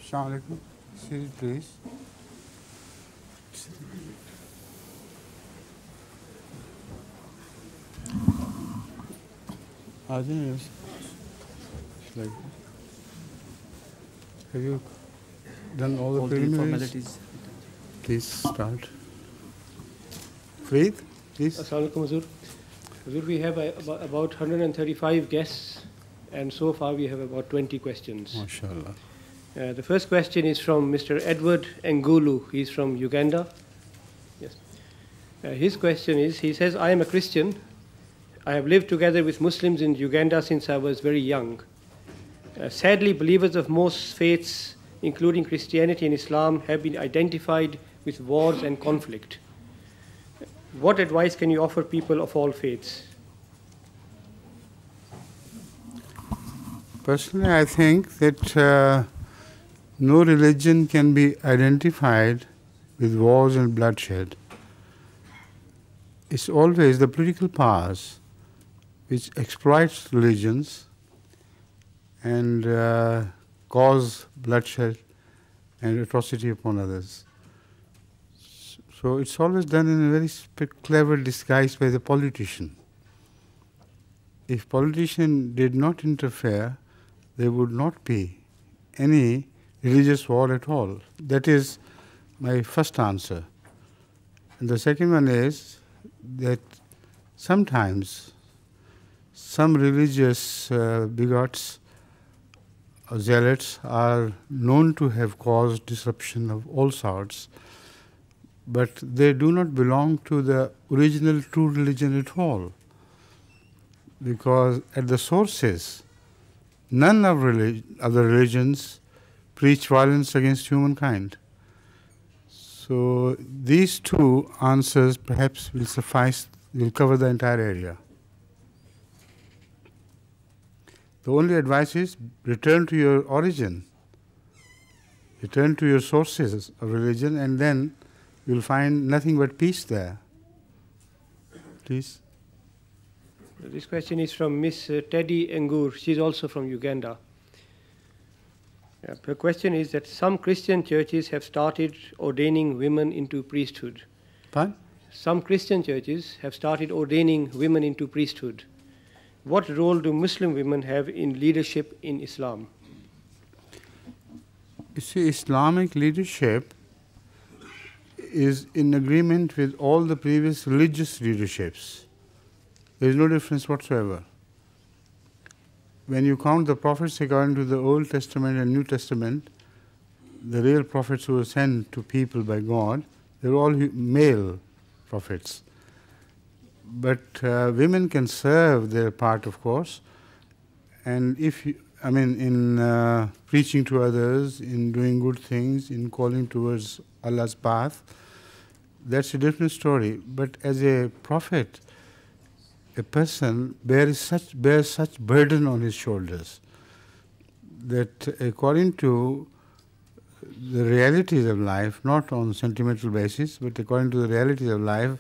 Assalamu alaikum. Sit it, please. Like, have you done all the preliminaries? Please start. Faith, please. Assalamu alaikum, Huzur. Huzur, we have about 135 guests, and so far we have about 20 questions. MashaAllah. The first question is from Mr. Edward Ngulu. He's from Uganda. Yes. His question is, he says, I am a Christian. I have lived together with Muslims in Uganda since I was very young. Sadly, believers of most faiths, including Christianity and Islam, have been identified with wars and conflict. What advice can you offer people of all faiths? Personally, I think that no religion can be identified with wars and bloodshed. It's always the political powers which exploits religions and cause bloodshed and atrocity upon others. So it's always done in a very clever disguise by the politician. If politician did not interfere, there would not be any religious war at all. That is my first answer. And the second one is that sometimes some religious bigots or zealots are known to have caused disruption of all sorts, but they do not belong to the original true religion at all. Because at the sources, none of other religions preach violence against humankind. So these two answers perhaps will suffice, will cover the entire area. The only advice is return to your origin, return to your sources of religion, and then you'll find nothing but peace there. Please. This question is from Miss Teddy Ngur. She's also from Uganda. Her question is that some Christian churches have started ordaining women into priesthood. Pardon? Some Christian churches have started ordaining women into priesthood. What role do Muslim women have in leadership in Islam? You see, Islamic leadership is in agreement with all the previous religious leaderships. There is no difference whatsoever. When you count the prophets according to the Old Testament and New Testament, the real prophets who were sent to people by God, they were all male prophets. But women can serve their part, of course, and in preaching to others, in doing good things, in calling towards Allah's path, that's a different story. But as a prophet, a person bears such burden on his shoulders that according to the realities of life, not on sentimental basis, but according to the realities of life,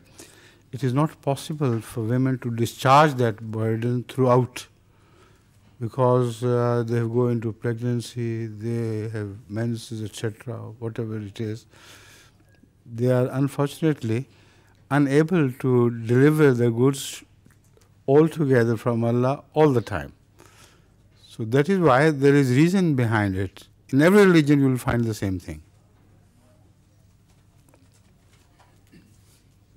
it is not possible for women to discharge that burden throughout, because they go into pregnancy, they have menses, etc., whatever it is. They are unfortunately unable to deliver the goods altogether from Allah all the time. So that is why there is reason behind it. In every religion you will find the same thing.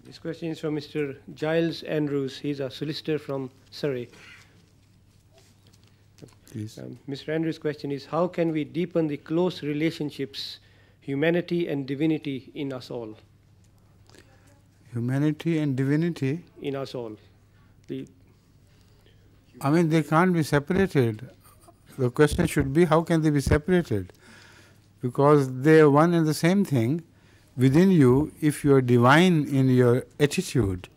This question is from Mr. Giles Andrews. He's a solicitor from Surrey. Please. Mr. Andrews' question is, how can we deepen the close relationships, humanity and divinity in us all? Humanity and divinity? In us all. They can't be separated. The question should be, how can they be separated? Because they are one and the same thing. Within you, if you are divine in your attitude,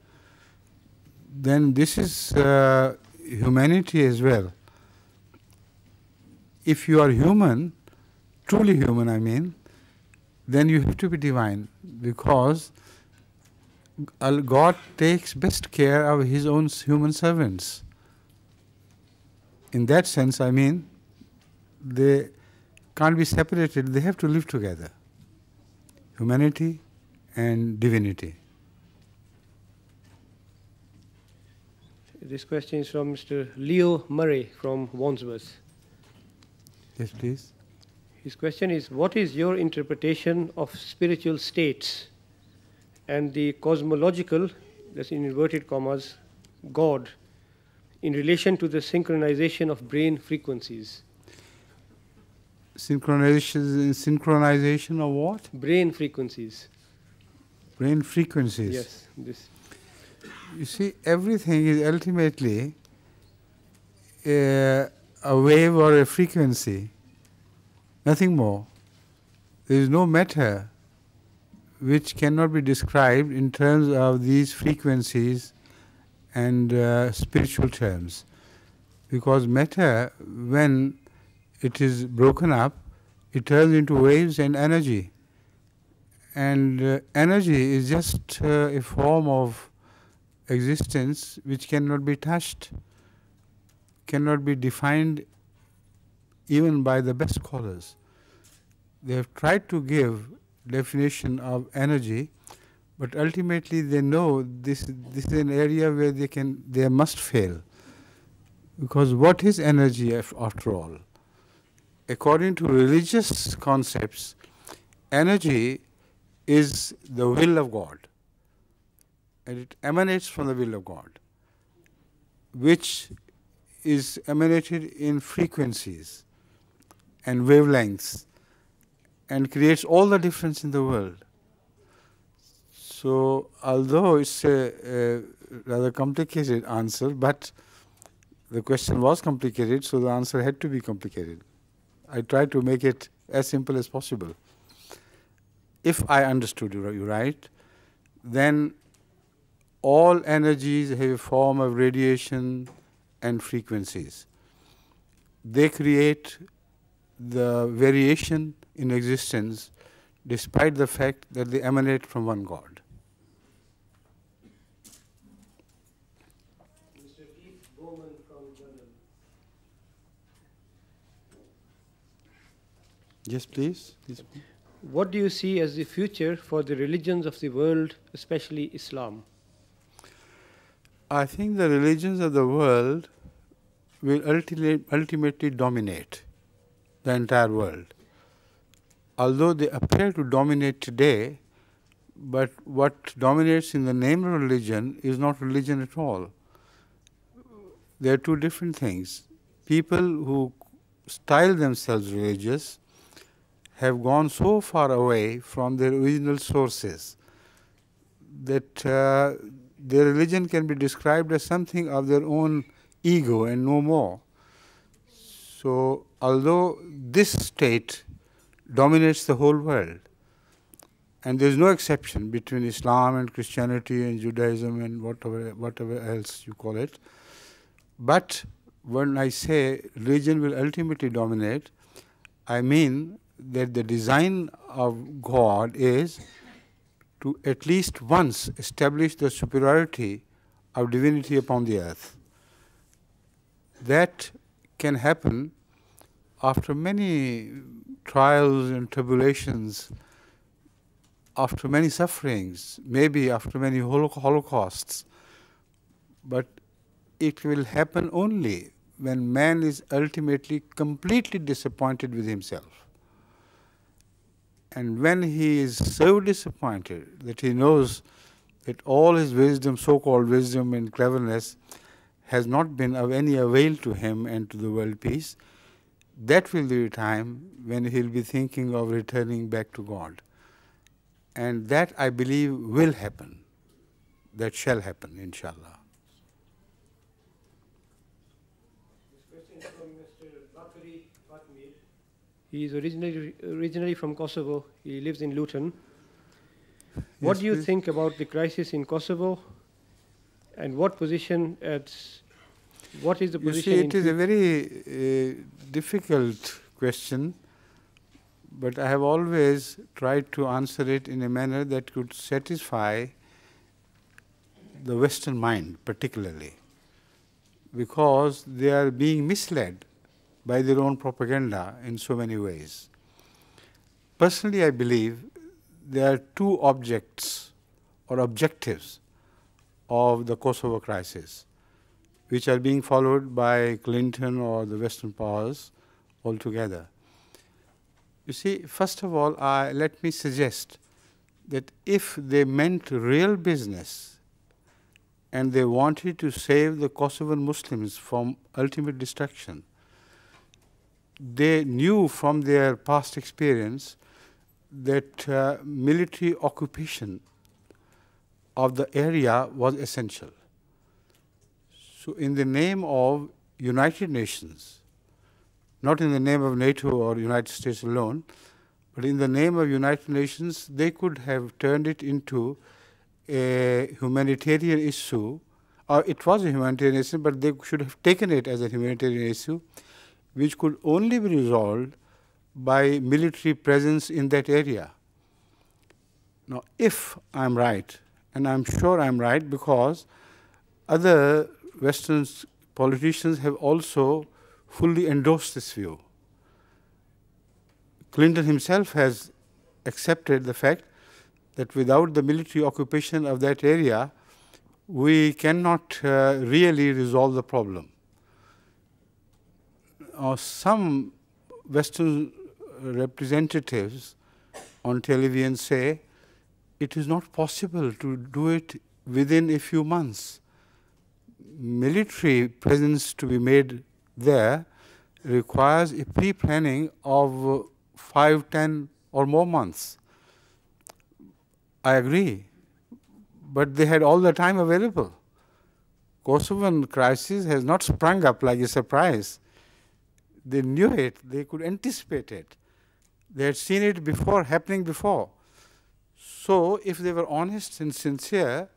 then this is humanity as well. If you are human, truly human, then you have to be divine, because God takes best care of His own human servants. In that sense, they can't be separated, they have to live together. Humanity and divinity. This question is from Mr. Leo Murray from Wandsworth. Yes, please. His question is, what is your interpretation of spiritual states and the cosmological, that's in inverted commas, God, in relation to the synchronization of brain frequencies? Synchronization of what? Brain frequencies. Brain frequencies. Yes. This. You see, everything is ultimately a wave or a frequency, nothing more. There is no matter which cannot be described in terms of these frequencies and spiritual terms. Because matter, when it is broken up, it turns into waves and energy. And energy is just a form of existence which cannot be touched, cannot be defined even by the best scholars. They have tried to give definition of energy, but ultimately they know this is an area where they must fail. Because what is energy after all? According to religious concepts, energy is the will of God. And it emanates from the will of God, which is emanated in frequencies and wavelengths and creates all the difference in the world. So, although it's a rather complicated answer, but the question was complicated, so the answer had to be complicated. I tried to make it as simple as possible. If I understood you right, then all energies have a form of radiation and frequencies. They create the variation in existence despite the fact that they emanate from one God. Mr. Keith Bowman from London. Yes, please. What do you see as the future for the religions of the world, especially Islam? I think the religions of the world will ultimately dominate the entire world. Although they appear to dominate today, but what dominates in the name of religion is not religion at all. There are two different things. People who style themselves religious have gone so far away from their original sources that their religion can be described as something of their own ego and no more. So, although this state dominates the whole world, and there is no exception between Islam and Christianity and Judaism and whatever else you call it, but when I say religion will ultimately dominate, I mean that the design of God is to at least once establish the superiority of divinity upon the earth. That can happen after many trials and tribulations, after many sufferings, maybe after many holocausts. But it will happen only when man is ultimately completely disappointed with himself. And when he is so disappointed that he knows that all his wisdom, so-called wisdom and cleverness, has not been of any avail to him and to the world peace, that will be the time when he'll be thinking of returning back to God. And that, I believe, will happen. That shall happen, inshallah. This question is from Mr. Bakri Fatmir. He is originally from Kosovo. He lives in Luton. What do you think about the crisis in Kosovo, and what is the position? You see, it is a very difficult question, but I have always tried to answer it in a manner that could satisfy the Western mind particularly, because they are being misled by their own propaganda in so many ways. personally, I believe there are two objects or objectives of the Kosovo crisis, which are being followed by Clinton or the Western powers altogether. You see, first of all, let me suggest that if they meant real business and they wanted to save the Kosovan Muslims from ultimate destruction, they knew from their past experience that military occupation of the area was essential. So in the name of United Nations, not in the name of NATO or United States alone, but in the name of United Nations, they could have turned it into a humanitarian issue, or it was a humanitarian issue, but they should have taken it as a humanitarian issue, which could only be resolved by military presence in that area. Now, if I'm right, and I'm sure I'm right because other Western politicians have also fully endorsed this view. Clinton himself has accepted the fact that without the military occupation of that area, we cannot really resolve the problem. Some Western representatives on television say it is not possible to do it within a few months. Military presence to be made there requires a pre-planning of 5, 10 or more months. I agree, but they had all the time available. Kosovan crisis has not sprung up like a surprise. They knew it, they could anticipate it. They had seen it before, happening before. So if they were honest and sincere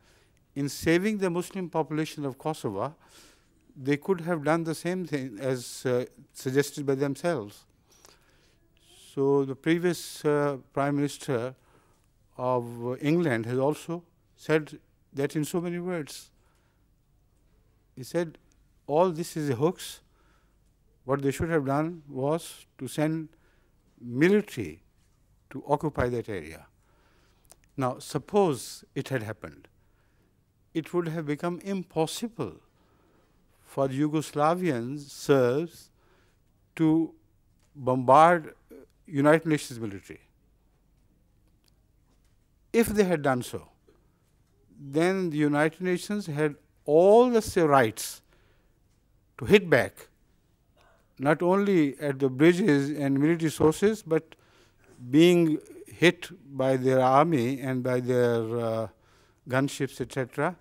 in saving the Muslim population of Kosovo, they could have done the same thing as suggested by themselves. So the previous Prime Minister of England has also said that in so many words. He said, all this is a hoax. What they should have done was to send military to occupy that area. Now, suppose it had happened. It would have become impossible for Yugoslavian Serbs to bombard United Nations military. If they had done so, then the United Nations had all the rights to hit back, not only at the bridges and military sources, but being hit by their army and by their gunships, etc.,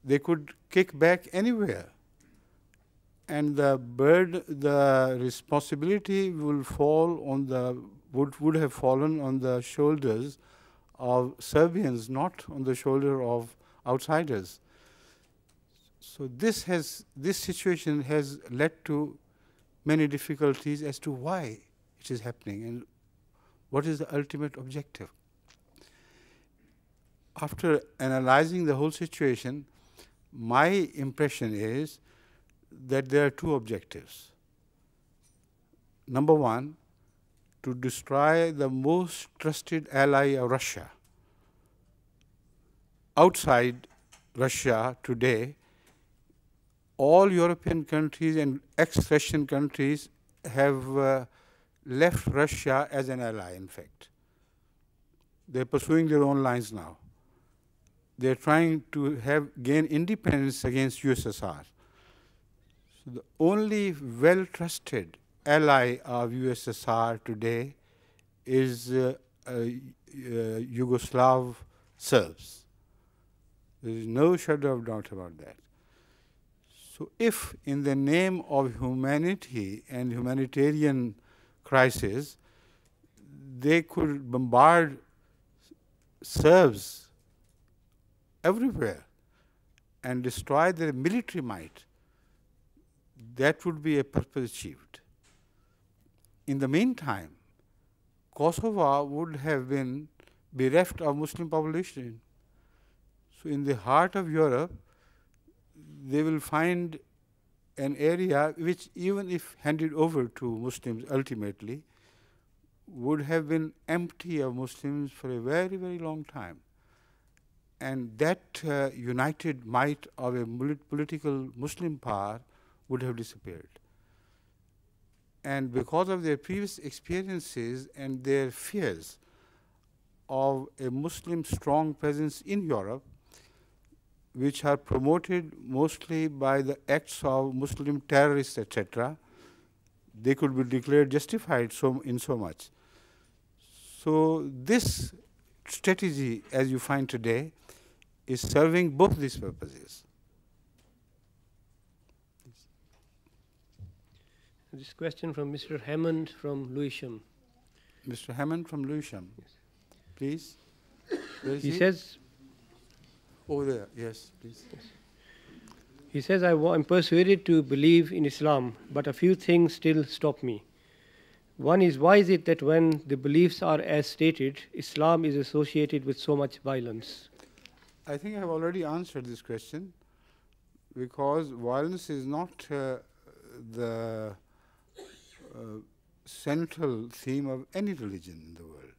they could kick back anywhere. And the responsibility will fall on would have fallen on the shoulders of Serbians, not on the shoulder of outsiders. So this situation has led to many difficulties as to why it is happening and what is the ultimate objective. After analyzing the whole situation, my impression is that there are two objectives. Number one, to destroy the most trusted ally of Russia. Outside Russia today, all European countries and ex-Russian countries have left Russia as an ally, in fact. They're pursuing their own lines now. They're trying to gain independence against USSR. So the only well-trusted ally of USSR today is Yugoslav Serbs. There is no shadow of doubt about that. So if in the name of humanity and humanitarian crisis, they could bombard Serbs everywhere and destroy their military might, that would be a purpose achieved. In the meantime, Kosovo would have been bereft of Muslim population. So in the heart of Europe, they will find an area which, even if handed over to Muslims ultimately, would have been empty of Muslims for a very, very long time. And that united might of a political Muslim power would have disappeared. And because of their previous experiences and their fears of a Muslim strong presence in Europe, which are promoted mostly by the acts of Muslim terrorists, etc., they could be declared justified in so much. So this strategy, as you find today, is serving both these purposes. This question from Mr. Hammond from Lewisham. Mr. Hammond from Lewisham. Yes. Please. He says, over there, yes, please. Yes. He says, I'm persuaded to believe in Islam, but a few things still stop me. One is, why is it that when the beliefs are as stated, Islam is associated with so much violence? I think I have already answered this question, because violence is not the central theme of any religion in the world.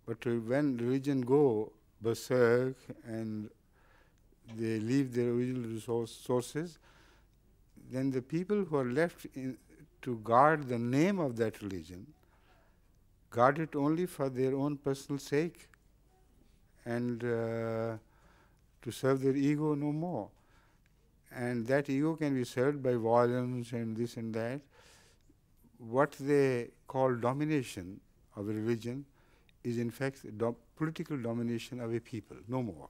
But when religion go berserk and they leave their original sources, then the people who are left to guard the name of that religion guard it only for their own personal sake and to serve their ego no more. And that ego can be served by violence and this and that. What they call domination of a religion is in fact political domination of a people, no more.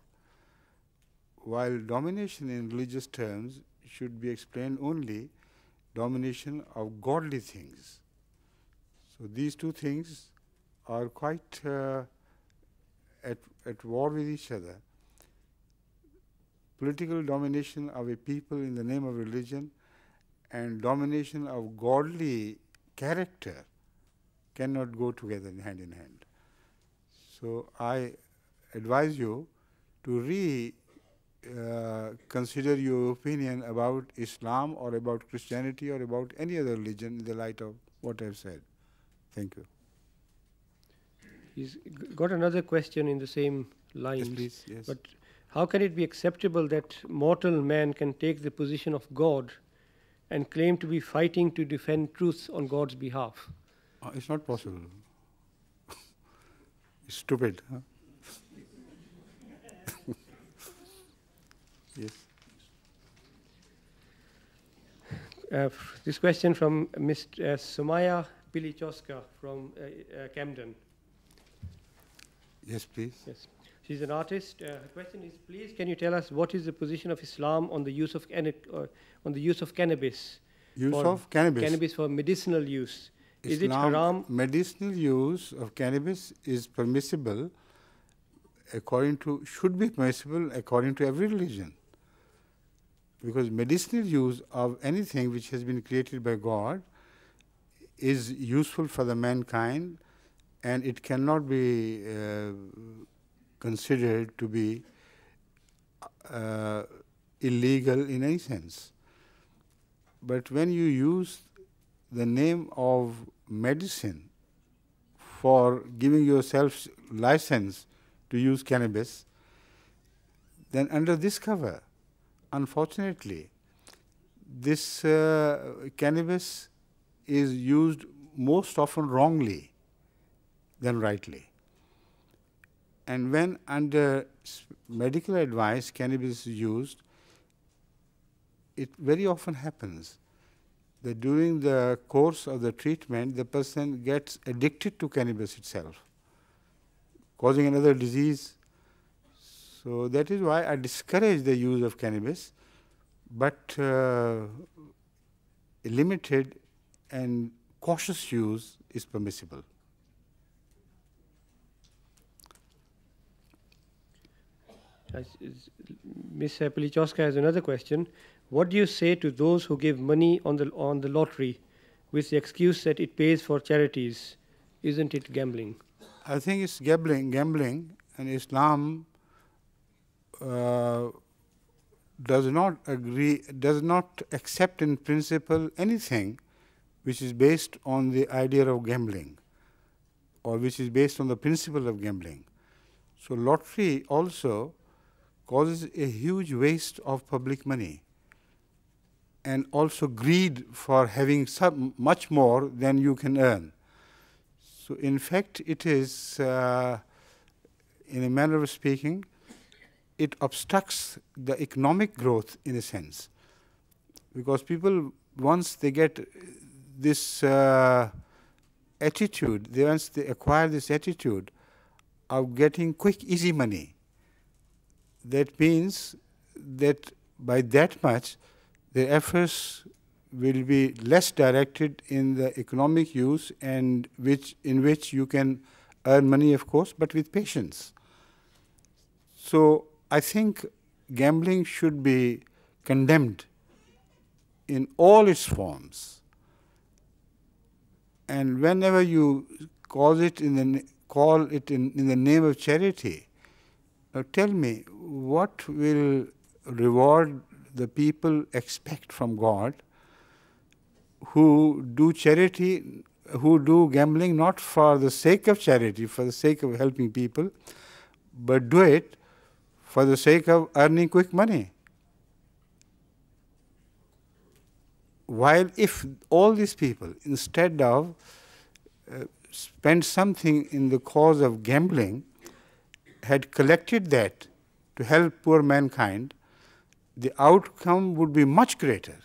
While domination in religious terms should be explained only domination of godly things. So these two things are quite at war with each other. Political domination of a people in the name of religion and domination of godly character cannot go together hand in hand. So I advise you to consider your opinion about Islam or about Christianity or about any other religion in the light of what I have said. Thank you. He's got another question in the same lines. Yes, please. Yes. But how can it be acceptable that mortal man can take the position of God and claim to be fighting to defend truth on God's behalf? It's not possible. It's stupid. Huh? Yes. This question from Ms. Sumaya Pilichoska from Camden. Yes, please. Yes. She's an artist. Her question is, please, can you tell us what is the position of Islam on the use of cannabis? Use of cannabis? Cannabis for medicinal use. Is Islam, it haram? Medicinal use of cannabis is permissible should be permissible according to every religion. Because medicinal use of anything which has been created by God is useful for the mankind, and it cannot be considered to be illegal in any sense. But when you use the name of medicine for giving yourself license to use cannabis, then under this cover, unfortunately, this cannabis is used most often wrongly than rightly. And when under medical advice cannabis is used, it very often happens that during the course of the treatment, the person gets addicted to cannabis itself, causing another disease. So that is why I discourage the use of cannabis, but limited and cautious use is permissible. Ms. Pilichoska has another question. What do you say to those who give money on the lottery with the excuse that it pays for charities? Isn't it gambling? I think it's gambling, and Islam does not accept in principle anything which is based on the idea of gambling. or which is based on the principle of gambling. So lottery also causes a huge waste of public money and also greed for having much more than you can earn. So in fact, it is, in a manner of speaking, it obstructs the economic growth in a sense. Because people, once they get this attitude, once they acquire this attitude of getting quick, easy money, that means that by that much, their efforts will be less directed in the economic use, and in which you can earn money, of course, but with patience. So I think gambling should be condemned in all its forms. And whenever you call it in the name of charity, now tell me, what will reward the people expect from God who do charity, who do gambling not for the sake of charity, for the sake of helping people, but do it for the sake of earning quick money? While if all these people, instead of spend something in the cause of gambling, had collected that to help poor mankind, the outcome would be much greater,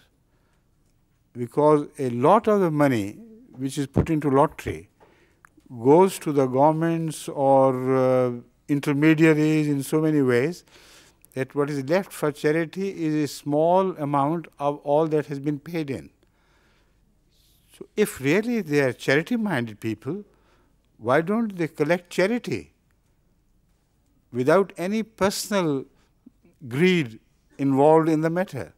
because a lot of the money which is put into lottery goes to the governments or intermediaries in so many ways that what is left for charity is a small amount of all that has been paid in. So if really they are charity-minded people, why don't they collect charity without any personal greed involved in the matter?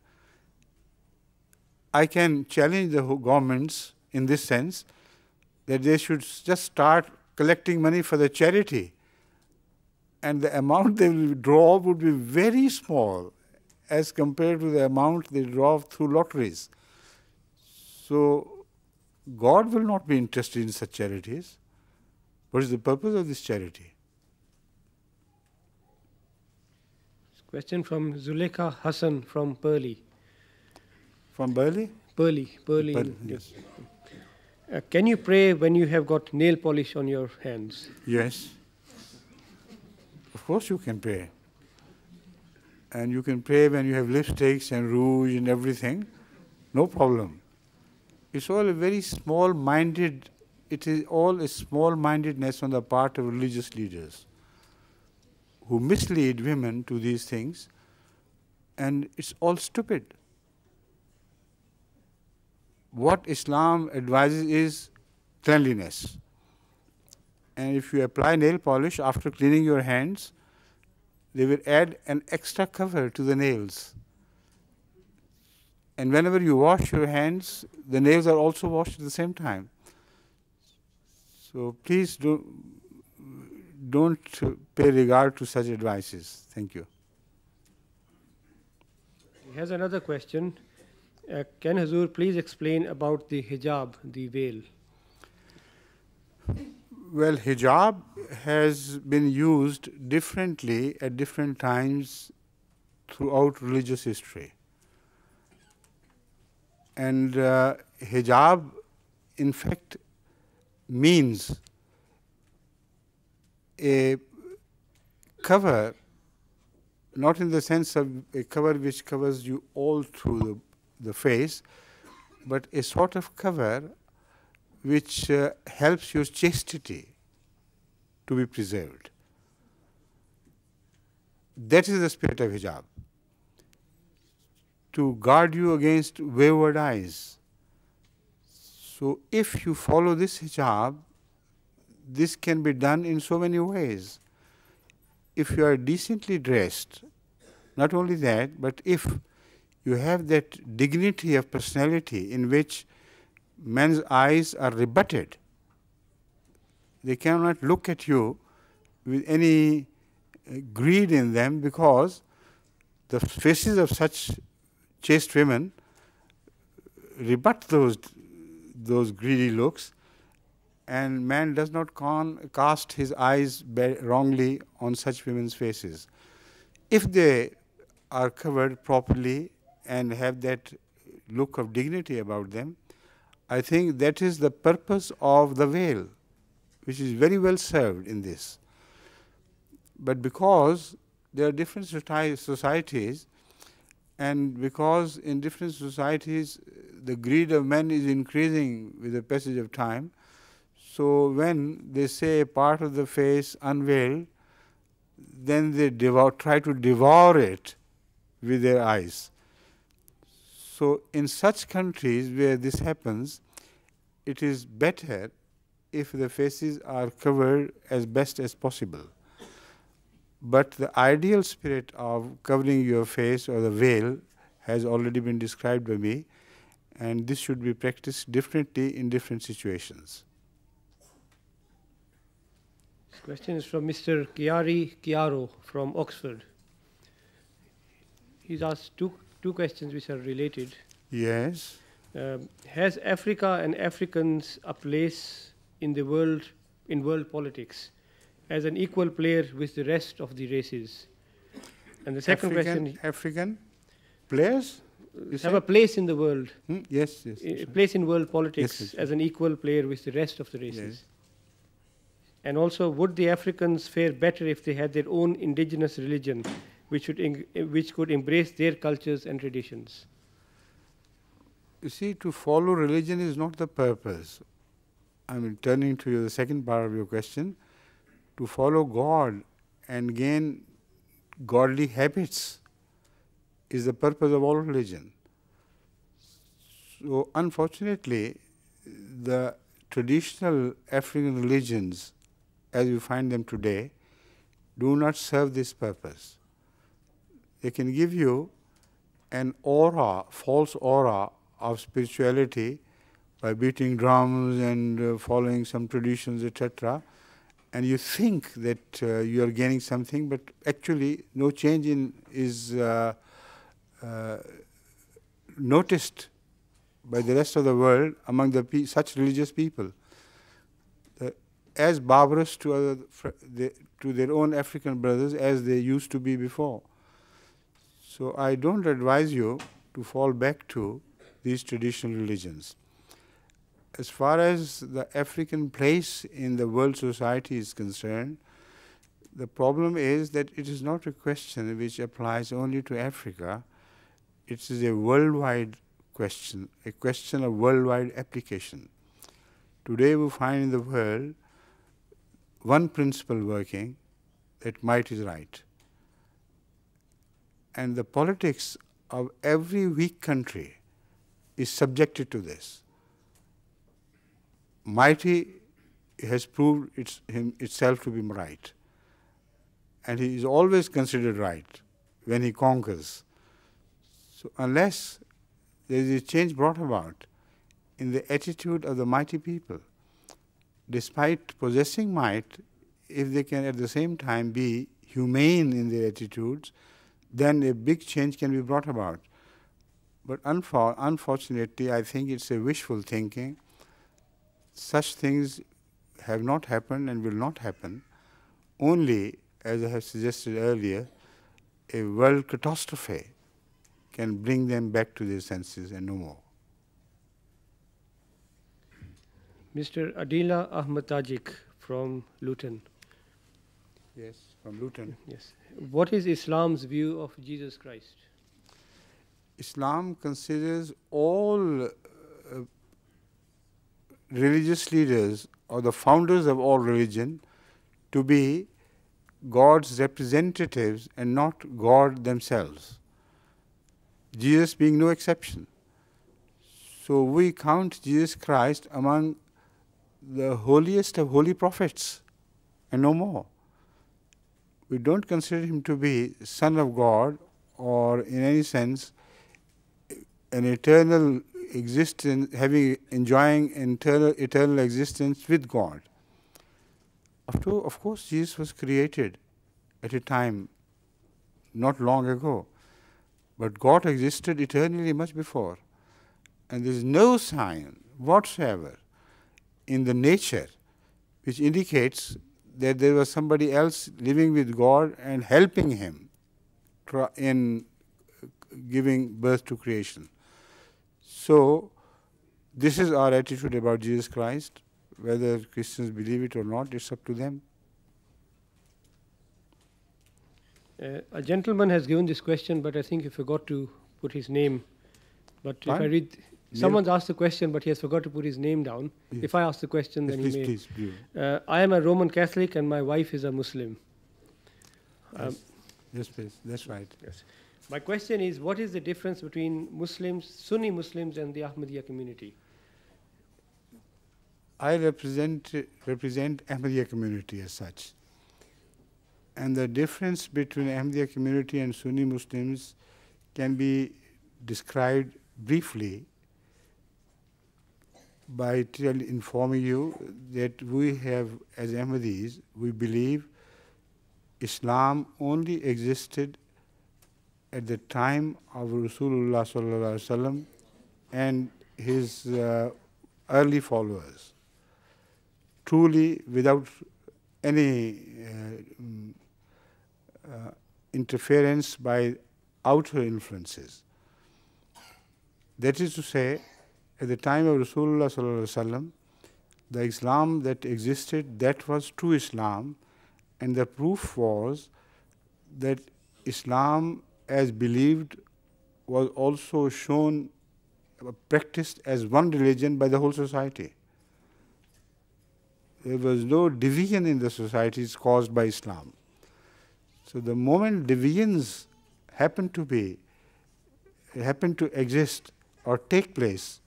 I can challenge the governments in this sense, that they should just start collecting money for the charity, and the amount they will draw would be very small as compared to the amount they draw through lotteries. So God will not be interested in such charities. What is the purpose of this charity? Question from Zulekha Hassan from Burley. From Burley? Burley. Yes. Can you pray when you have got nail polish on your hands? Yes. Of course you can pray. And you can pray when you have lipsticks and rouge and everything. No problem. It's all a very small-minded, it is all a small-mindedness on the part of religious leaders who mislead women to these things, and it's all stupid. What Islam advises is cleanliness. And if you apply nail polish after cleaning your hands, they will add an extra cover to the nails. And whenever you wash your hands, the nails are also washed at the same time. So please don't pay regard to such advices. Thank you. Here's another question. Can Hazur please explain about the hijab, the veil? Well, hijab has been used differently at different times throughout religious history. And hijab, in fact, means a cover, not in the sense of a cover which covers you all through the face, but a sort of cover which helps your chastity to be preserved. That is the spirit of hijab, to guard you against wayward eyes. So if you follow this hijab, this can be done in so many ways. If you are decently dressed, not only that, but if you have that dignity of personality in which men's eyes are rebutted, they cannot look at you with any greed in them, because the faces of such chaste women rebut those greedy looks, and man does not cast his eyes wrongly on such women's faces. If they are covered properly and have that look of dignity about them, I think that is the purpose of the veil, which is very well served in this. But because there are different societies, and because in different societies the greed of men is increasing with the passage of time, so when they say a part of the face unveiled, then they try to devour it with their eyes. So in such countries where this happens, it is better if the faces are covered as best as possible. But the ideal spirit of covering your face or the veil has already been described by me, and this should be practiced differently in different situations. This question is from Mr. Chiaro from Oxford. He's asked two questions which are related. Yes. Has Africa and Africans a place in the world, in world politics, as an equal player with the rest of the races? And the second question: African players have a place in the world. Yes. A place in world politics yes. as an equal player with the rest of the races. Yes. And also, would the Africans fare better if they had their own indigenous religion, which could embrace their cultures and traditions? You see, to follow religion is not the purpose. I mean, turning to the second part of your question, to follow God and gain godly habits is the purpose of all religion. So, unfortunately, the traditional African religions, as we find them today, do not serve this purpose. They can give you an aura, false aura of spirituality by beating drums and following some traditions, etc. And you think that you are gaining something, but actually no change is noticed by the rest of the world among such religious people. As barbarous to their own African brothers as they used to be before. So I don't advise you to fall back to these traditional religions. As far as the African place in the world society is concerned, the problem is that it is not a question which applies only to Africa. It is a worldwide question, a question of worldwide application. Today we find in the world one principle working, that might is right. And the politics of every weak country is subjected to this. Mighty has proved itself to be right. And he is always considered right when he conquers. So unless there is a change brought about in the attitude of the mighty people, despite possessing might, if they can at the same time be humane in their attitudes, then a big change can be brought about. But unfortunately, I think it's a wishful thinking. Such things have not happened and will not happen. Only, as I have suggested earlier, a world catastrophe can bring them back to their senses and no more. Mr. Adila Ahmed Tajik from Luton. Yes, from Luton. Yes. What is Islam's view of Jesus Christ? Islam considers all religious leaders or the founders of all religion to be God's representatives and not God themselves. Jesus being no exception. So we count Jesus Christ among the holiest of holy prophets and no more. We don't consider him to be Son of God or in any sense an eternal existence, enjoying eternal existence with God. Of course, Jesus was created at a time not long ago, but God existed eternally much before. And there is no sign whatsoever in the nature which indicates that there was somebody else living with God and helping him in giving birth to creation. So, this is our attitude about Jesus Christ. Whether Christians believe it or not, it's up to them. A gentleman has given this question, but I think he forgot to put his name. But if I read, someone's asked the question, but he has forgot to put his name down. Yes. If I ask the question, then Please, he may. please. I am a Roman Catholic and my wife is a Muslim. Yes, please. That's right. Yes. My question is, what is the difference between Muslims, Sunni Muslims, and the Ahmadiyya community? I represent Ahmadiyya community as such. And the difference between Ahmadiyya community and Sunni Muslims can be described briefly by informing you that we have, as Ahmadis, we believe Islam only existed at the time of Rasulullah sallallahu alaihi wasallam and his early followers, truly without any interference by outer influences. That is to say, at the time of Rasulullah sallallahu alaihi wasallam, the Islam that existed, that was true Islam, and the proof was that Islam as believed was also shown, practiced as one religion by the whole society. There was no division in the societies caused by Islam. So the moment divisions happen to exist or take place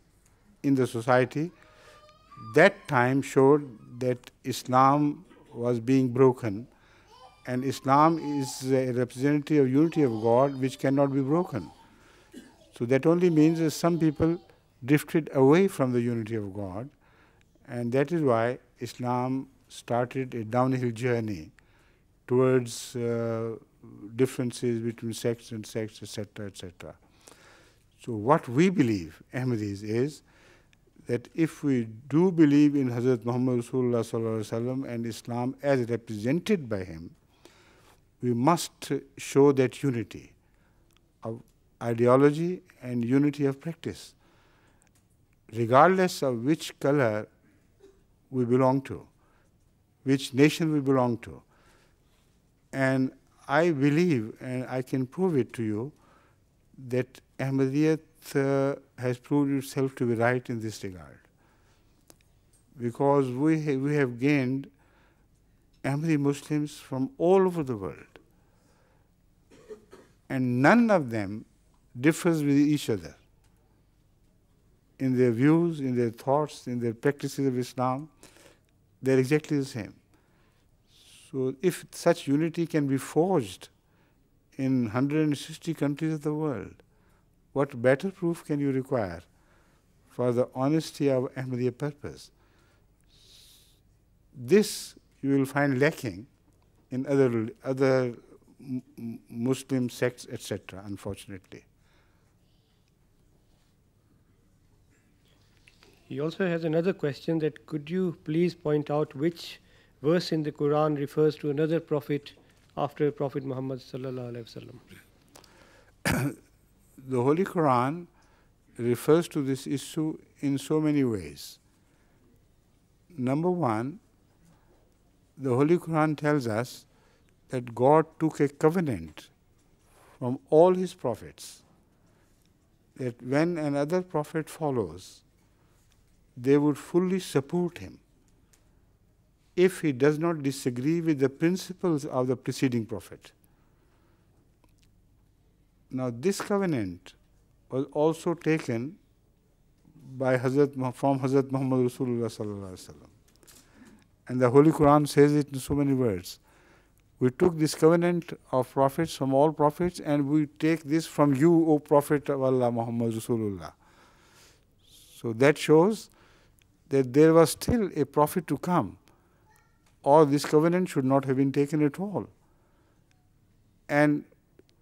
in the society, that time showed that Islam was being broken, and Islam is a representative of unity of God which cannot be broken. So that only means that some people drifted away from the unity of God, and that is why Islam started a downhill journey towards differences between sects and sects, etc., etc. So what we believe, Ahmadis, is that if we do believe in Hazrat Muhammad Rasulullah sallallahu alaihi wasallam and Islam as represented by him, we must show that unity of ideology and unity of practice, regardless of which color we belong to, which nation we belong to. And I believe, and I can prove it to you, that Ahmadiyyat has proved itself to be right in this regard. Because we have gained Ahmadi Muslims from all over the world. And none of them differs with each other in their views, in their thoughts, in their practices of Islam. They're exactly the same. So if such unity can be forged in 160 countries of the world, what better proof can you require for the honesty of Ahmadiyya purpose? This you will find lacking in other Muslim sects, etc., unfortunately. He also has another question that could you please point out which verse in the Quran refers to another prophet after Prophet Muhammad sallallahu alaihi wasallam? The Holy Quran refers to this issue in so many ways. Number one, the Holy Quran tells us that God took a covenant from all his prophets that when another prophet follows, they would fully support him if he does not disagree with the principles of the preceding prophet. Now this covenant was also taken by from Hazrat Muhammad Rasulullah sallallahu alaihi wasallam. And the Holy Quran says it in so many words. We took this covenant of prophets from all prophets, and we take this from you, O Prophet of Allah Muhammad Rasulullah. So that shows that there was still a prophet to come, or this covenant should not have been taken at all. And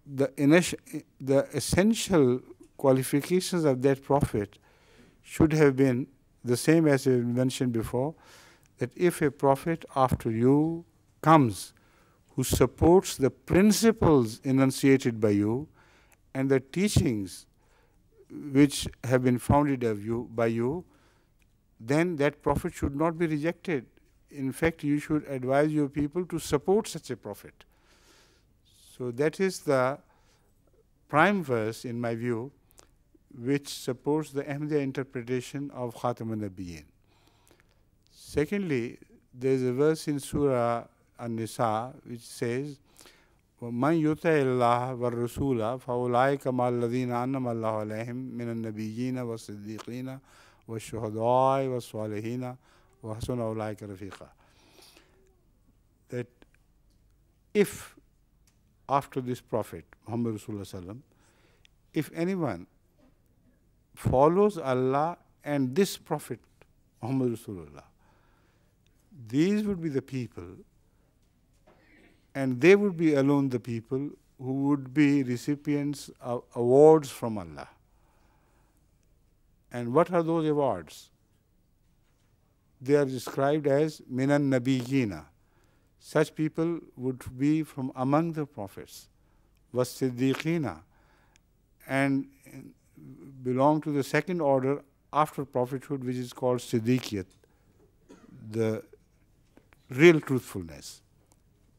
the essential qualifications of that prophet should have been the same as I mentioned before, that if a prophet after you comes who supports the principles enunciated by you and the teachings which have been founded by you, then that prophet should not be rejected. In fact, you should advise your people to support such a prophet. So that is the prime verse, in my view, which supports the Ahmadiyya interpretation of Khatam al-Nabiyyin. Secondly, there is a verse in Surah An-Nisa which says, وَمَنْ يُطِعِ اللَّهَ وَالرَّسُولَ فَأُولَٰئِكَ مَعَ الَّذِينَ أَنْعَمَ اللَّهُ عَلَيْهِم مِّنَ النَّبِيِّينَ وَالصِّدِّيقِينَ وَالشُّهَدَاءِ وَالصَّالِحِينَ وَحَسُنَ أُولَٰئِكَ رَفِيقًا. That if after this Prophet, Muhammad Rasulullah Sallam, if anyone follows Allah and this Prophet, Muhammad Rasulullah, these would be the people, and they would be alone the people who would be recipients of awards from Allah. And what are those awards? They are described as minan nabiyina. Such people would be from among the prophets, was siddiqina, and belong to the second order after prophethood, which is called siddiqiyat, the real truthfulness,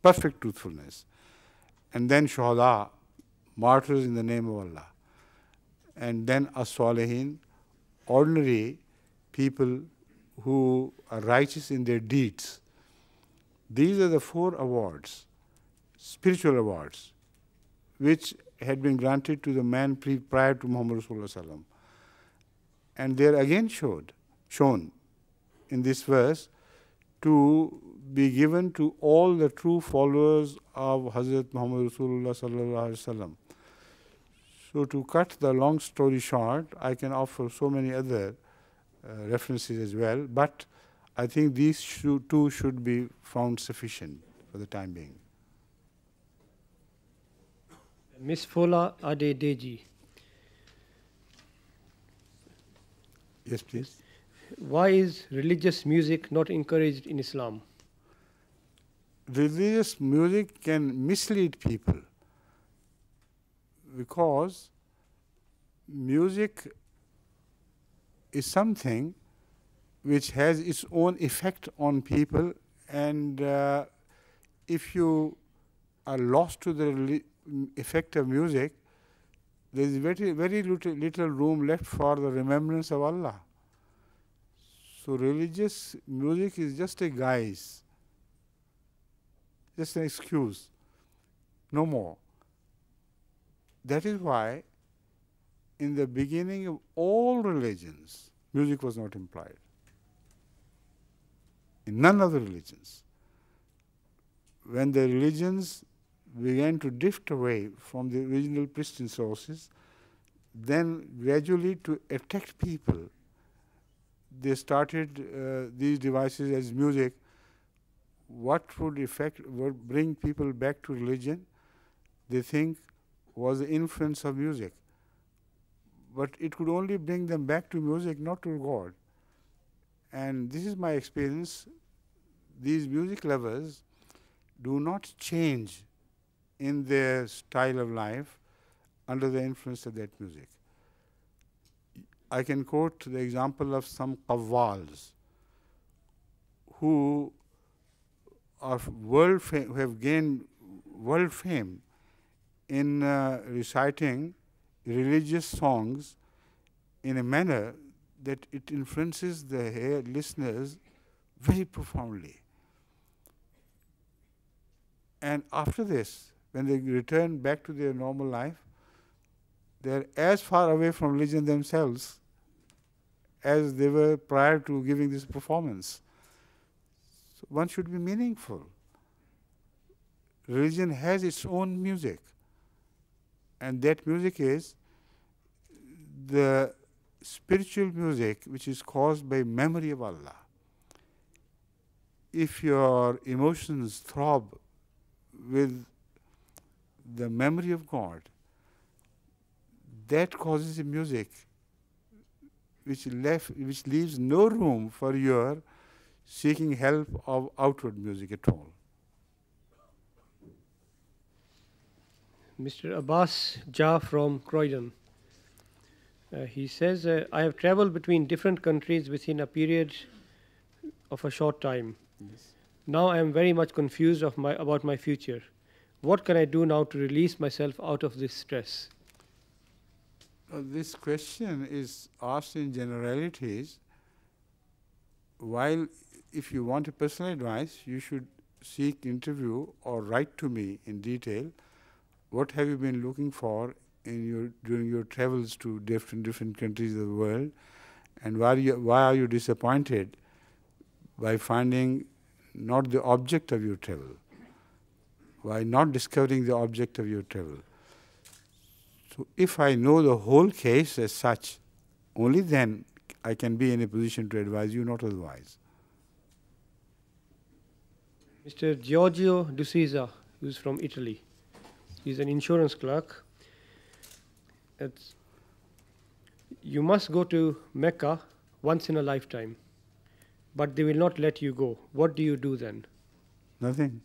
perfect truthfulness. And then shuhada, martyrs in the name of Allah. And then as-salihin, ordinary people who are righteous in their deeds. These are the 4 awards, spiritual awards, which had been granted to the man prior to Muhammad Rasulullah Sallam. And they are again shown in this verse to be given to all the true followers of Hazrat Muhammad Rasulullah Sallallahu Alaihi Wasallam. So to cut the long story short, I can offer so many other references as well, but I think these two should be found sufficient for the time being. Miss Fola Adedeji. Yes, please. Why is religious music not encouraged in Islam? Religious music can mislead people because music is something which has its own effect on people, and if you are lost to the effect of music, there is very little room left for the remembrance of Allah. So religious music is just a guise, just an excuse, no more. That is why in the beginning of all religions, music was not employed. In none of the religions. When the religions began to drift away from the original pristine sources, then gradually to attract people, they started these devices as music. What would bring people back to religion, they think, was the influence of music. But it could only bring them back to music, not to God. And this is my experience. These music lovers do not change in their style of life under the influence of that music. I can quote the example of some qawwals who are who have gained world fame in reciting religious songs in a manner that it influences the listeners very profoundly. And after this, when they return back to their normal life, they are as far away from religion themselves as they were prior to giving this performance. So one should be meaningful. Religion has its own music, and that music is the spiritual music which is caused by memory of Allah. If your emotions throb with the memory of God, that causes a music which leaves no room for your seeking help of outward music at all. Mr. Abbas Jah from Croydon. He says, I have traveled between different countries within a period of a short time. Yes. Now I am very much confused about my future. What can I do now to release myself out of this stress? This question is asked in generalities, while if you want a personal advice, you should seek interview or write to me in detail. What have you been looking for during your travels to different countries of the world, and why are you disappointed by finding not the object of your travel? Why not discovering the object of your travel? So if I know the whole case as such, only then I can be in a position to advise you, not otherwise. Mr. Giorgio D'Souza, who's from Italy. He's an insurance clerk. You must go to Mecca once in a lifetime, but they will not let you go. What do you do then? Nothing.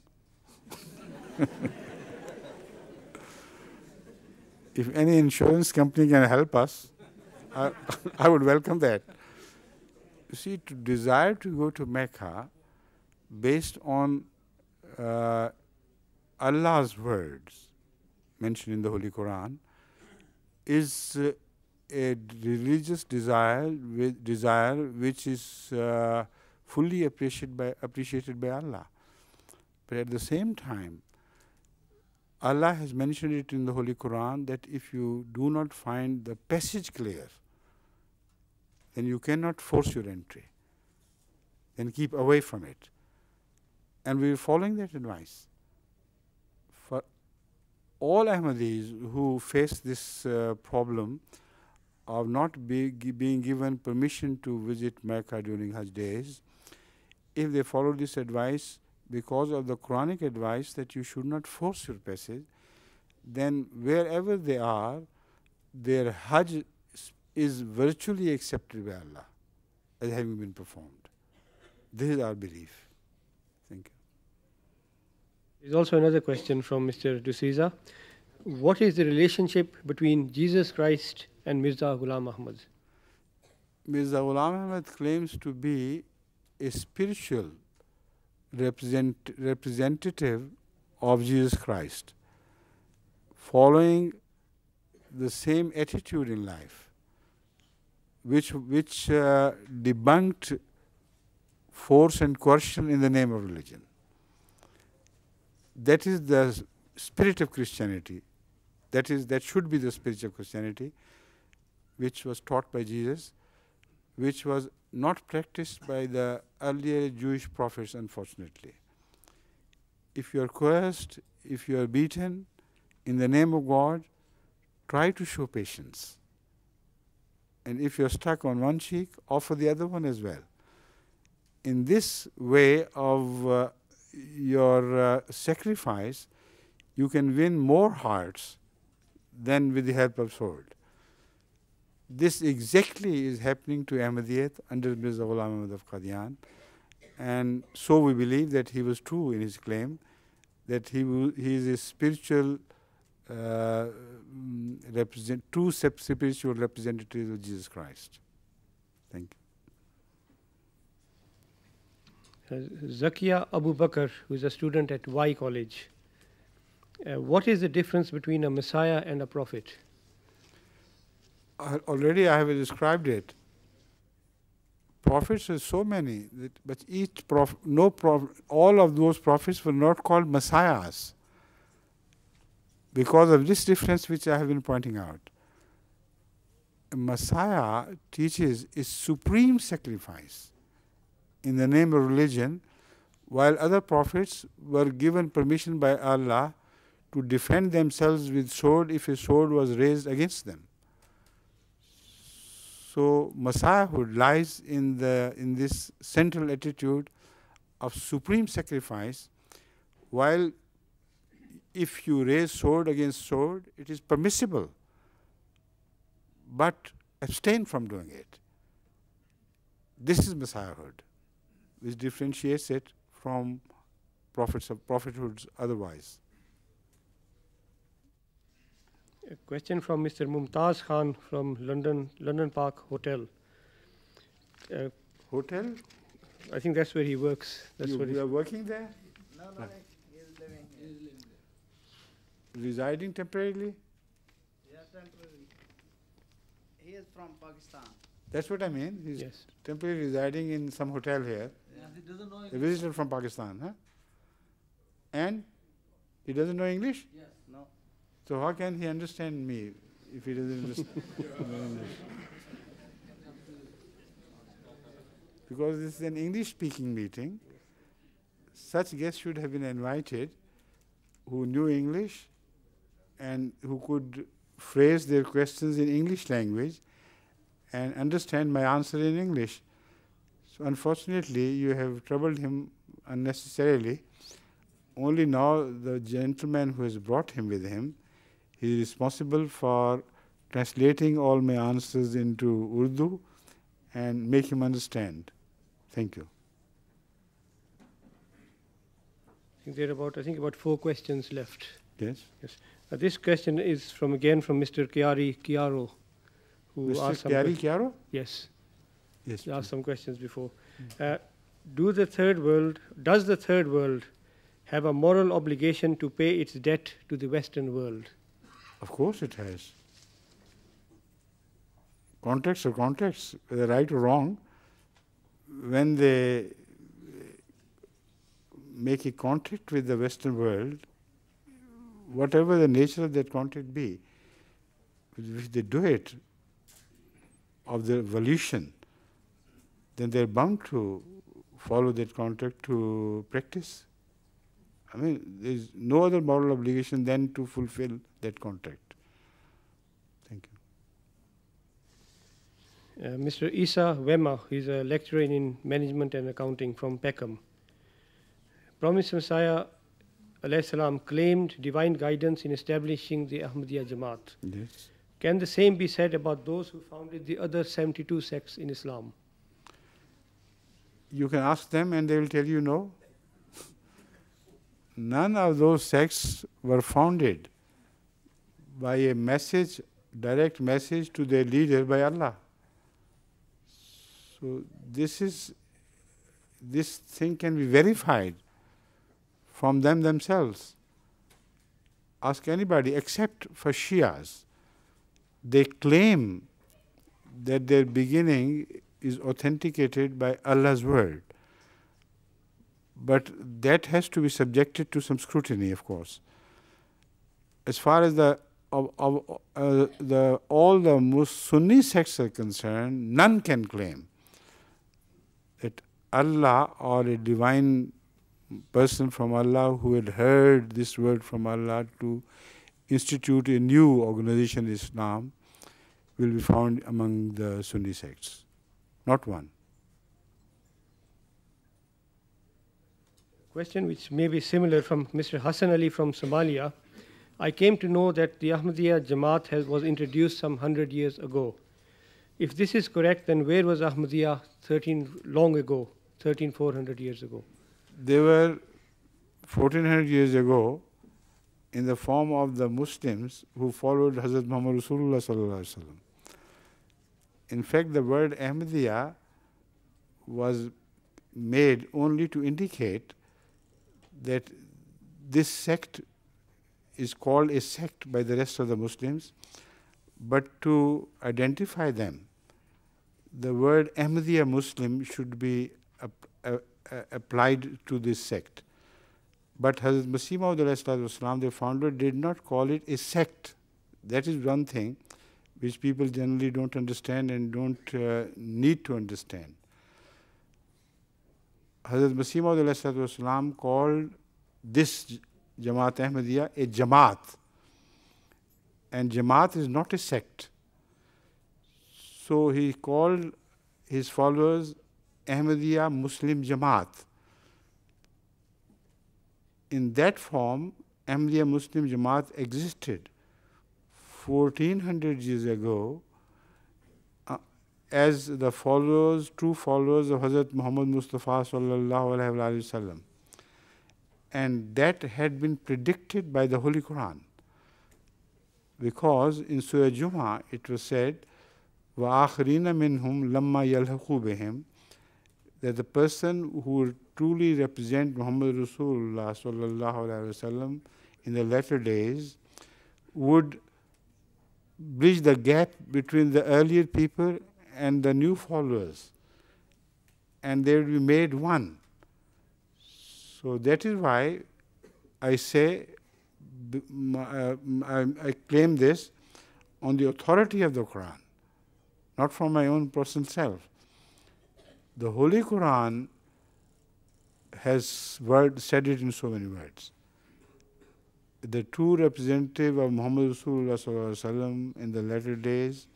If any insurance company can help us, I would welcome that. You see, to desire to go to Mecca based on Allah's words mentioned in the Holy Quran is a religious desire which is fully appreciated by Allah. But at the same time, Allah has mentioned it in the Holy Quran that if you do not find the passage clear, then you cannot force your entry. Then keep away from it. And we are following that advice. For all Ahmadis who face this problem of not being given permission to visit Mecca during Hajj days, if they follow this advice, because of the Quranic advice that you should not force your passage, then wherever they are, their Hajj is virtually accepted by Allah as having been performed. This is our belief. Thank you. There's also another question from Mr. D'Souza. What is the relationship between Jesus Christ and Mirza Ghulam Ahmad? Mirza Ghulam Ahmad claims to be a spiritual representative of Jesus Christ, following the same attitude in life, which debunked force and coercion in the name of religion. That is the spirit of Christianity. That should be the spirit of Christianity, which was taught by Jesus, which was not practiced by the earlier Jewish prophets, unfortunately. If you are coerced, if you are beaten in the name of God, try to show patience. And if you are stuck on one cheek, offer the other one as well. In this way of your sacrifice, you can win more hearts than with the help of sword. This exactly is happening to Ahmadiyyat under Mirza Ghulam Ahmad of Qadian, and so we believe that he was true in his claim that he is a spiritual true spiritual representative of Jesus Christ. Thank you. Zakia Abu Bakr, who is a student at Y College. What is the difference between a Messiah and a prophet? Already I have described it. Prophets are so many, but each all of those prophets were not called messiahs because of this difference which I have been pointing out. A Messiah teaches a supreme sacrifice in the name of religion, while other prophets were given permission by Allah to defend themselves with sword if a sword was raised against them. So Messiahhood lies in this central attitude of supreme sacrifice, while if you raise sword against sword, it is permissible, but abstain from doing it. This is Messiahhood. which differentiates it from prophethoods otherwise. A question from Mr. Mumtaz Khan from London Park Hotel. Hotel? I think that's where he works. You are working there? No, he is living here. Residing temporarily? Yeah, temporarily. He is from Pakistan. That's what I mean. He's Yes. temporarily residing in some hotel here. Yeah, he doesn't know A English. visitor from Pakistan, huh? And he doesn't know English? Yes. No. So how can he understand me if he doesn't understand English? Because this is an English-speaking meeting. Such guests should have been invited who knew English and who could phrase their questions in English language and understand my answer in English. So unfortunately, you have troubled him unnecessarily. Only now the gentleman who has brought him with him, he is responsible for translating all my answers into Urdu and make him understand. Thank you. I think there are about 4 questions left. Yes? Yes. This question is from Mr. Chiaro, who asked Mr. some Kyari Chiaro? Yes. Yes. He asked please. some questions before. Does the third world have a moral obligation to pay its debt to the Western world? Of course it has. Contracts are contracts, whether right or wrong. When they make a contract with the Western world, whatever the nature of that contract be, if they do it of their volition, then they're bound to follow that contract to practice. I mean, there's no other moral obligation than to fulfill that contract. Thank you. Mr. Isa Wema, he's a lecturer in management and accounting from Peckham. Promised Messiah alayhi salam claimed divine guidance in establishing the Ahmadiyya Jamaat. Yes. Can the same be said about those who founded the other 72 sects in Islam? You can ask them and they will tell you no. None of those sects were founded by a message, direct message to their leader by Allah. So this thing can be verified from them themselves. Ask anybody except for Shias. They claim that their beginning is authenticated by Allah's word. But that has to be subjected to some scrutiny, of course. As far as all the Sunni sects are concerned, none can claim that Allah or a divine person from Allah who had heard this word from Allah to institute a new organization, Islam, will be found among the Sunni sects. Not one. Question which may be similar from Mr. Hassan Ali from Somalia. I came to know that the Ahmadiyya Jamaat was introduced some 100 years ago. If this is correct, then where was Ahmadiyya 400 years ago? They were 1400 years ago in the form of the Muslims who followed Hazrat Muhammad Rasulullah sallallahu alaihi wasallam. In fact, the word Ahmadiyya was made only to indicate that this sect is called a sect by the rest of the Muslims, but to identify them, the word Ahmadiyya Muslim should be applied to this sect. But Hazrat Masih Maud alayhi, the founder, did not call it a sect. That is one thing which people generally don't understand and don't need to understand. Hazrat Masih Maud alayhi called this Jamaat Ahmadiyya a Jamaat. And Jamaat is not a sect. So he called his followers Ahmadiyya Muslim Jamaat. In that form, Ahmadiyya Muslim Jamaat existed 1400 years ago as the followers, true followers of Hazrat Muhammad Mustafa sallallahu alaihi wasallam. And that had been predicted by the Holy Quran. Because in Surah Jumu'ah it was said, وَآخَرِينَ مِنْهُمْ لَمَّا يَلْحَقُوا بِهِمْ, that the person who will truly represent Muhammad Rasulullah sallallahu alaihi wasallam in the latter days would bridge the gap between the earlier people and the new followers, and they will be made one. So that is why I say, I claim this on the authority of the Quran, not from my own personal self. The Holy Quran has said it in so many words. The true representative of Muhammad Rasulullah sallallahu alaihi wasallam in the latter days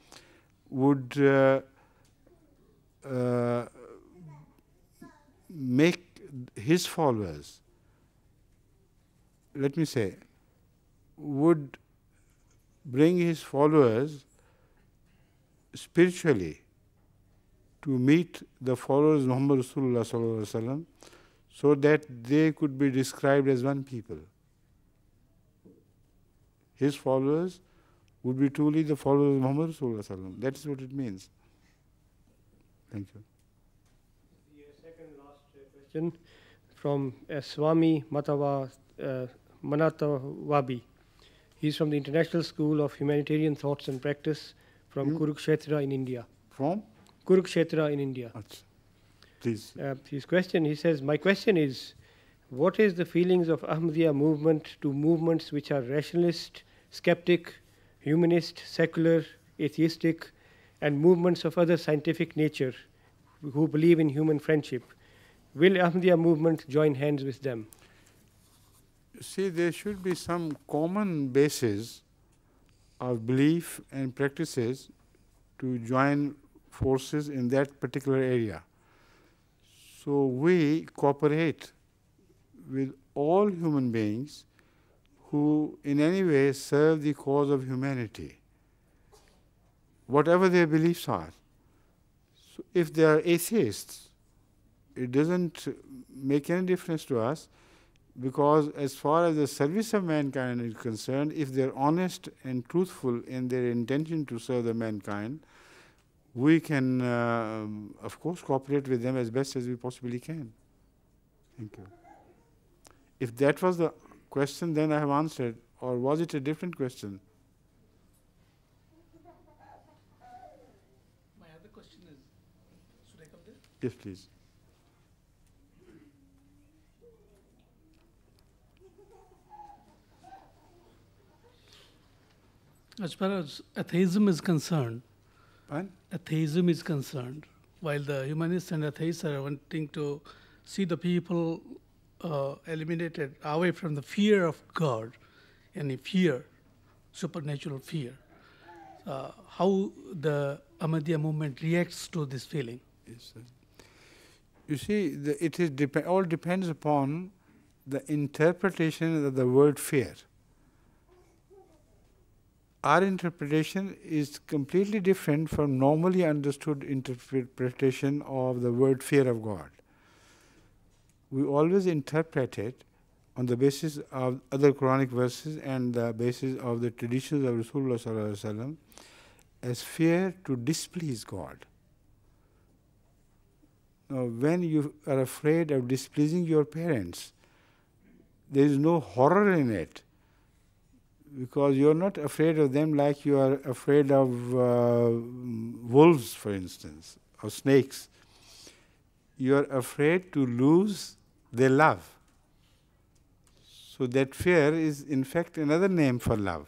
would make his followers, let me say, would bring his followers spiritually to meet the followers of Muhammad Rasulullah sallallahu alaihi wasallam, so that they could be described as one people. His followers would be truly the followers of Muhammad Rasulullah sallallahu alaihi wasallam. That is what it means. Thank you. The second last question from Swami Manatawabi. He's from the International School of Humanitarian Thoughts and Practice from Kurukshetra in India. From? Kurukshetra in India. Achha. Please. His question, he says, my question is, what is the feelings of Ahmadiyya movement to movements which are rationalist, skeptic, humanist, secular, atheistic, and movements of other scientific nature who believe in human friendship? Will Ahmadiyya movement join hands with them? See, there should be some common basis of belief and practices to join forces in that particular area. So we cooperate with all human beings who in any way serve the cause of humanity, whatever their beliefs are. So if they are atheists, it doesn't make any difference to us, because as far as the service of mankind is concerned, if they're honest and truthful in their intention to serve the mankind, we can, of course, cooperate with them as best as we possibly can. Thank you. If that was the question, then I have answered. Or was it a different question? My other question is, should I come there? Yes, please. As far as atheism is concerned, Fine. atheism is concerned, while the humanists and atheists are wanting to see the people eliminated away from the fear of God, any fear, supernatural fear, how the Ahmadiyya movement reacts to this feeling? Yes, sir. You see, it is all depends upon the interpretation of the word fear. Our interpretation is completely different from normally understood interpretation of the word fear of God. We always interpret it on the basis of other Quranic verses and the basis of the traditions of Rasulullah sallallahu alaihi wasallam as fear to displease God. Now, when you are afraid of displeasing your parents, there is no horror in it, because you are not afraid of them like you are afraid of wolves, for instance, or snakes. You are afraid to lose their love. So that fear is in fact another name for love,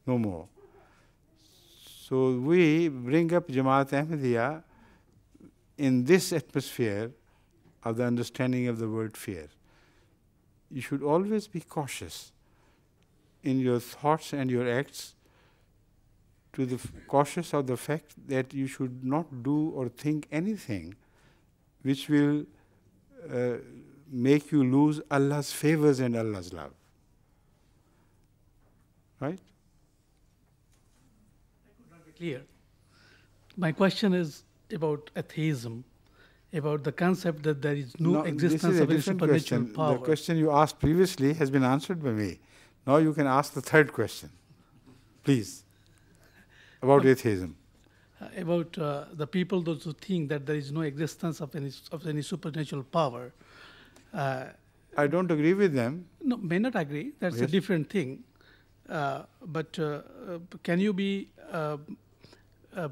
no more. So we bring up Jamaat Ahmadiyya in this atmosphere of the understanding of the word fear. You should always be cautious in your thoughts and your acts, to the cautious of the fact that you should not do or think anything which will make you lose Allah's favors and Allah's love. Right? I could not be clear. My question is about atheism, about the concept that there is no existence of any supernatural power. The question you asked previously has been answered by me. Now you can ask the third question, please, about atheism. About the people, those who think that there is no existence of any supernatural power. I don't agree with them. No, may not agree. That's a different thing. But can you be?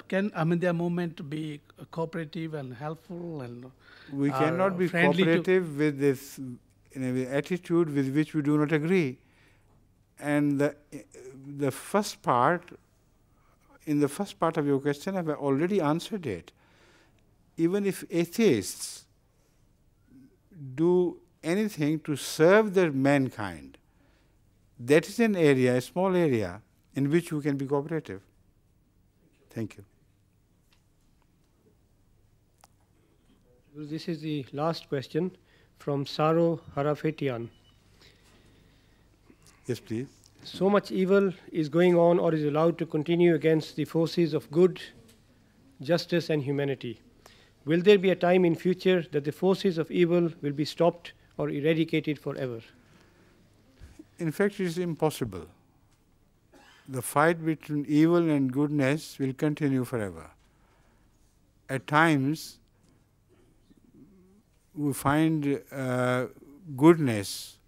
Can Ahmadiyya movement be cooperative and helpful and we cannot be cooperative with this attitude with which we do not agree. And the first part, in the first part of your question, I've already answered it. Even if atheists do anything to serve their mankind, that is an area, a small area, in which we can be cooperative. Thank you. This is the last question from Saro Harafetian. Yes, please. So much evil is going on or is allowed to continue against the forces of good, justice and humanity. Will there be a time in future that the forces of evil will be stopped or eradicated forever? In fact, it is impossible. The fight between evil and goodness will continue forever. At times, we find goodness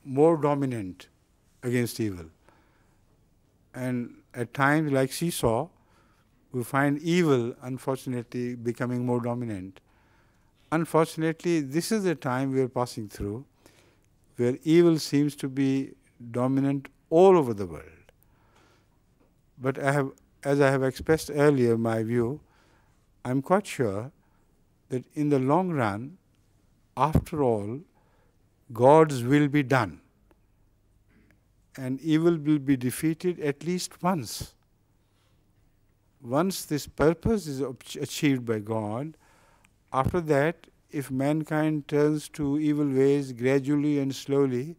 more dominant against evil. And at times, like seesaw, we find evil, unfortunately, becoming more dominant. Unfortunately, this is the time we are passing through, where evil seems to be dominant all over the world. But as I have expressed earlier my view, I am quite sure that in the long run, after all, God's will be done, and evil will be defeated at least once. Once this purpose is achieved by God, after that, if mankind turns to evil ways gradually and slowly,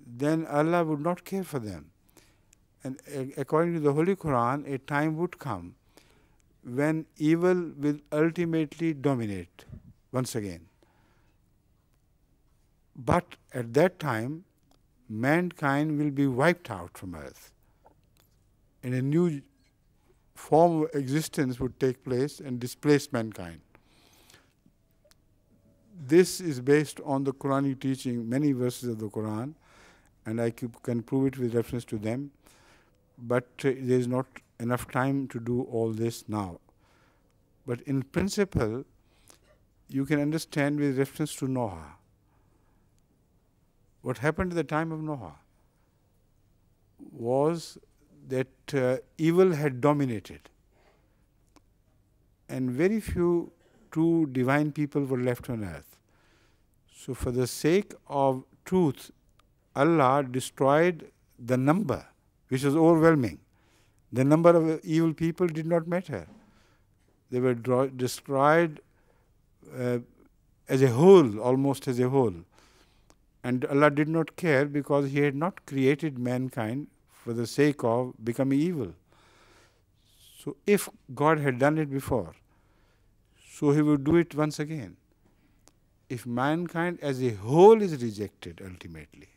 then Allah would not care for them. And according to the Holy Quran, a time would come when evil will ultimately dominate once again. But at that time, mankind will be wiped out from earth, and a new form of existence would take place and displace mankind. This is based on the Quranic teaching, many verses of the Quran, and I can prove it with reference to them, but there is not enough time to do all this now. But in principle, you can understand with reference to Noah. What happened at the time of Noah was that evil had dominated, and very few true divine people were left on earth. So for the sake of truth, Allah destroyed the number, which was overwhelming. The number of evil people did not matter. They were destroyed as a whole, almost as a whole. And Allah did not care because He had not created mankind for the sake of becoming evil. So if God had done it before, so He would do it once again. If mankind as a whole is rejected ultimately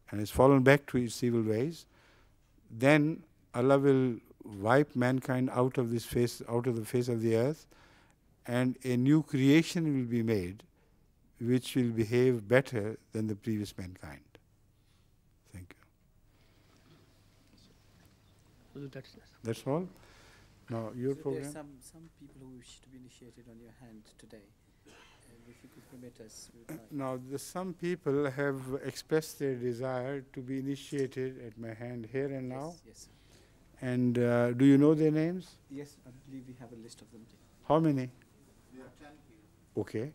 and has fallen back to its evil ways, then Allah will wipe mankind out of the face of the earth, and a new creation will be made which will behave better than the previous mankind. Thank you. That's all? Now, your program? There are some people who wish to be initiated on your hand today. If you could permit us. Now, some people have expressed their desire to be initiated at my hand here and now. Yes, sir. And do you know their names? Yes, I believe we have a list of them. How many? We have 10 here. Okay.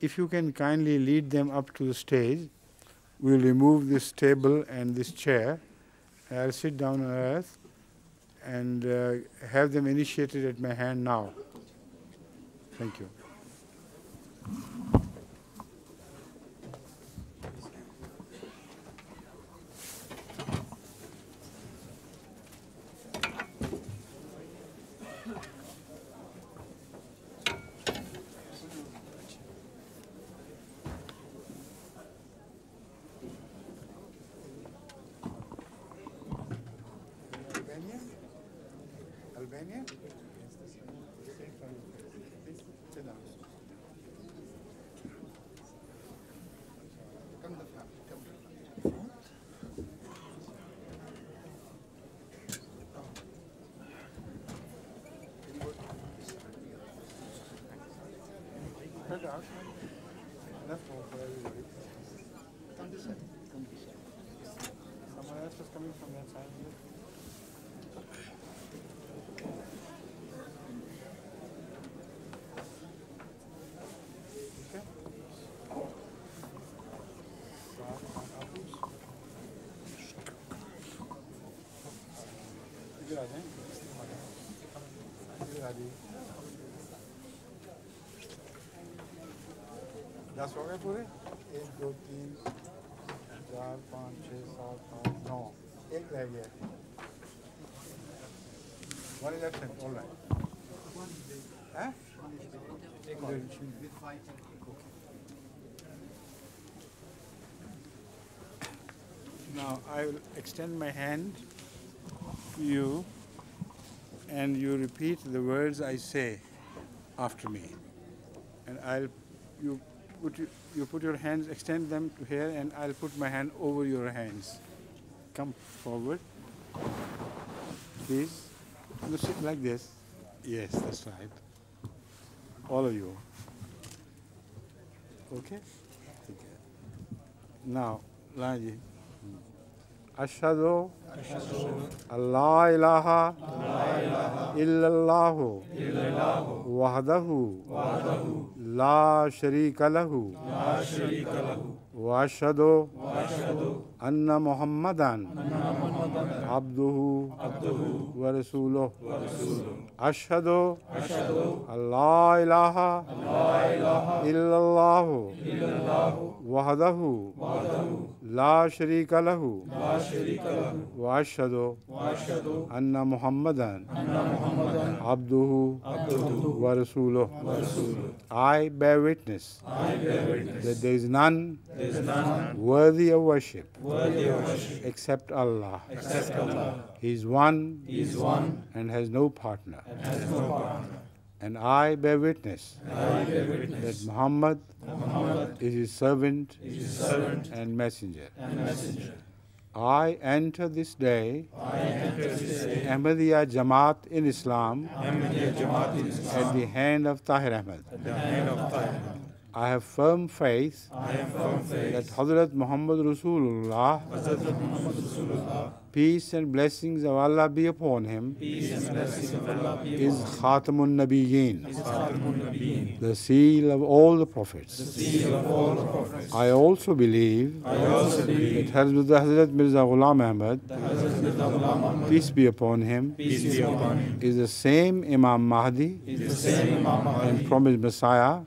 If you can kindly lead them up to the stage, we'll remove this table and this chair. I'll sit down on earth and have them initiated at my hand now. Thank you. spread out. Left over for everybody. Come this side. Someone else was coming from that side. Okay. इधर आ जाएं। इधर आ जाइए। 10 हो गए पूरे? 1 2 3 4 5 6 7 8 9 एक रह गया। One is absent, all right. Huh? Now I will extend my hand to you and you repeat the words I say after me. And you put your hands, extend them to here, and I'll put my hand over your hands. Come forward, please. No, sit like this. Yes, that's right. All of you. Okay? Now, Laji. Ashhadu Allah ilaha illallahu wahdahu la sharika lahu wa ashhadu anna Muhammadan abduhu wa rasuluh. Ashhadu Allah ilaha illallahu wahdahu la sharika lahu wa ashhadu anna Muhammadan abduhu wa rasuluh. I bear witness that there is none worthy of worship except Allah. He is one and has no partner. And I bear witness that Muhammad is his servant and messenger. I enter this day Ahmadiyya Jamaat in Islam at the hand of Tahir Ahmad. I have firm faith that Hazrat Muhammad Rasulullah, peace and blessings of Allah be upon him, is Khatamun Nabiyyin, the seal of all the prophets. I also believe that Hazrat Mirza Ghulam Ahmad, peace be upon him, is the same Imam Mahdi and promised Messiah,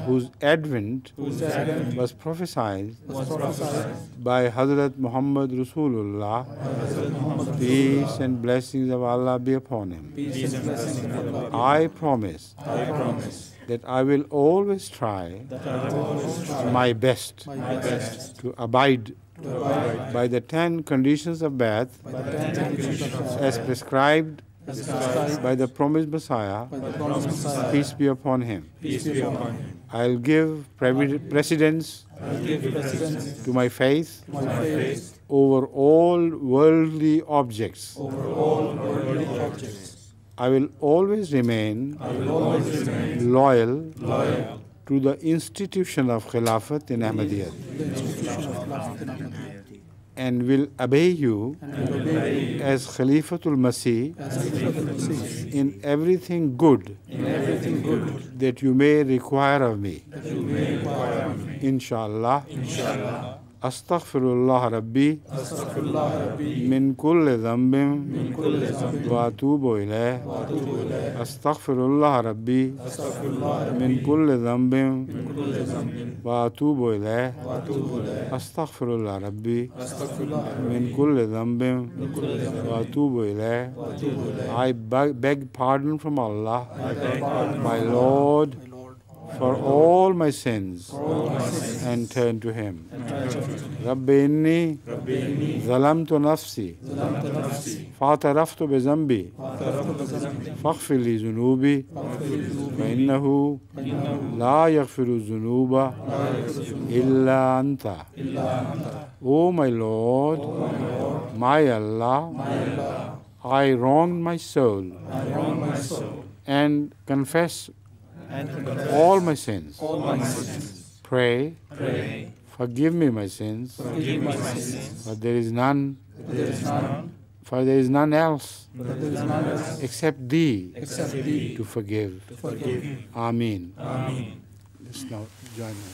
whose advent was prophesied by Hazrat Muhammad Rasulullah, peace and blessings of Allah be upon him. I promise that I will always try my best to abide by the 10 conditions of Bai'at as prescribed by the promised Messiah, peace be upon him. I'll give precedence to my faith over all worldly objects. I will always remain loyal to the institution of Khilafat in Ahmadiyyat and will obey you as Khalifatul Masih in everything good that you may require of me. Inshallah. Astaghfirullah Rabbi min kulli dhanbin wa atubu ilayh. Astaghfirullah Rabbi min kulli dhanbin wa atubu ilayh. Astaghfirullah Rabbi min kulli dhanbin wa atubu ilayh. I beg pardon from Allah, my Lord, for all my sins and turn to Him. Rabbi inni zalamtu nafsi fa'taraftu bi zambi faghfir li zunubi fa innahu la yaghfiru zunuba illa anta. O my Lord, my Allah, I wronged my soul and confess all my sins. all my sins. Pray, Pray, forgive me my sins, forgive me my sins. for there is none, There is none, for there is none else but there is none else except Thee except Thee to forgive. to forgive. Amen. Amen. Let's now join me.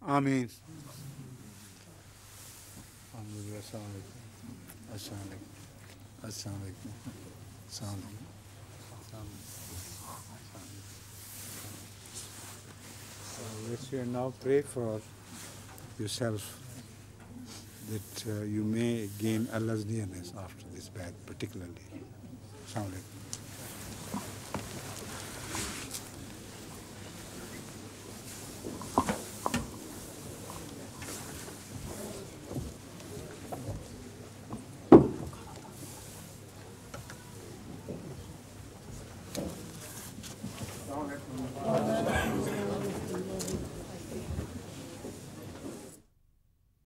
Amen. Alhamdulillah. Assalamu alaikum. Assalamu alaikum. Assalamu alaikum. Let's you now pray for yourself that you may gain Allah's nearness after this bad, particularly. Assalamu alaikum.